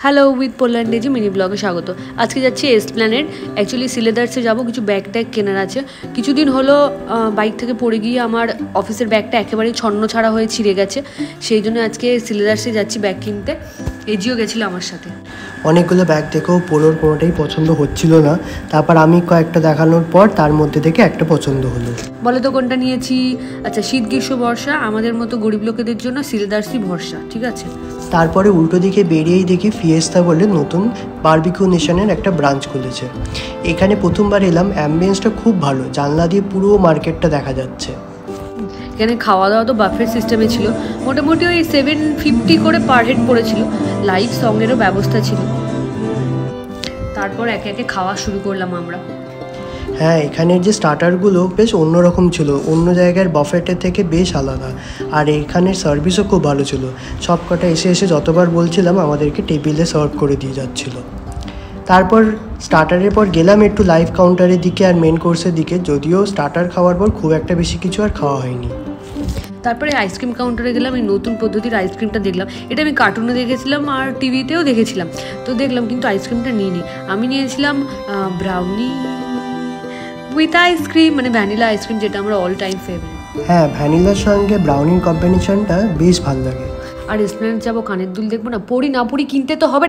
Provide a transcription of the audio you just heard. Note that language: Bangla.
হ্যালো উইথ পোল্যান্ডেজি মিনি ব্লগে স্বাগত। আজকে যাচ্ছি এসপ্ল্যানেড। অ্যাকচুয়ালি সিলেদার্সে যাবো, কিছু ব্যাগ ট্যাগ কেনার আছে। কিছুদিন হলো বাইক থেকে পড়ে গিয়ে আমার অফিসের ব্যাগটা একেবারেই ছন্ন ছাড়া হয়ে ছিঁড়ে গেছে, সেই জন্য আজকে সিলেদার্সে যাচ্ছি ব্যাগ কিনতে। এজিও গেছিলো আমার সাথে। অনেকগুলো ব্যাগ দেখেও পোলোর কোনোটাই পছন্দ হচ্ছিল না। তারপর আমি কয়েকটা দেখানোর পর তার মধ্যে থেকে একটা পছন্দ হলো। বলে তো কোনটা নিয়েছি? আচ্ছা, শীত গ্রীষ্ম বর্ষা আমাদের মতো গরিব লোকেদের জন্য সিলেদার্সই ভরসা, ঠিক আছে। তারপরে উল্টো দিকে বেরিয়েই দেখি ফিয়েস্তা বলে নতুন বারবিকিউ নেশনের একটা ব্রাঞ্চ খুলেছে। এখানে প্রথমবার এলাম, অ্যাম্বিয়েন্সটা খুব ভালো, জানলা দিয়ে পুরো মার্কেটটা দেখা যাচ্ছে। এখানে খাওয়া দাওয়া তো বাফেট সিস্টেমে ছিল, মোটামুটি ওই 750 করে পার হেড পড়েছিল। লাইভ সঙ্গেরও ব্যবস্থা ছিল। তারপর একে একে খাওয়া শুরু করলাম আমরা। হ্যাঁ, এখানের যে স্টার্টারগুলো বেশ অন্যরকম ছিল, অন্য জায়গার বাফেটের থেকে বেশ আলাদা। আর এখানের সার্ভিসও খুব ভালো ছিল। সব কটা এসে এসে যতবার বলছিলাম আমাদেরকে টেবিলে সার্ভ করে দিয়ে যাচ্ছিলো। তারপর স্টার্টারের পর গেলাম একটু লাইভ কাউন্টারের দিকে আর মেন কোর্সের দিকে, যদিও স্টার্টার খাওয়ার পর খুব একটা বেশি কিছু আর খাওয়া হয়নি। তারপরে আইসক্রিম কাউন্টারে গেলাম, এই নতুন পদ্ধতির আইসক্রিমটা দেখলাম। এটা আমি কার্টুনে দেখেছিলাম আর টিভিতেও দেখেছিলাম, তো দেখলাম, কিন্তু আইসক্রিমটা নিইনি। আমি নিয়েছিলাম ব্রাউনি উইথ আইসক্রিম, মানে ভ্যানিলা আইসক্রিম, যেটা আমরা অল টাইম ফেভারিট। হ্যাঁ, ভ্যানিলার সঙ্গে ব্রাউনির কম্বিনেশনটা বেশ ভালো লাগে। আর এসপ্ল্যানেড যাবো, কানের দুল দেখবো না, পড়ি না পড়ি কিনতে তো হবে।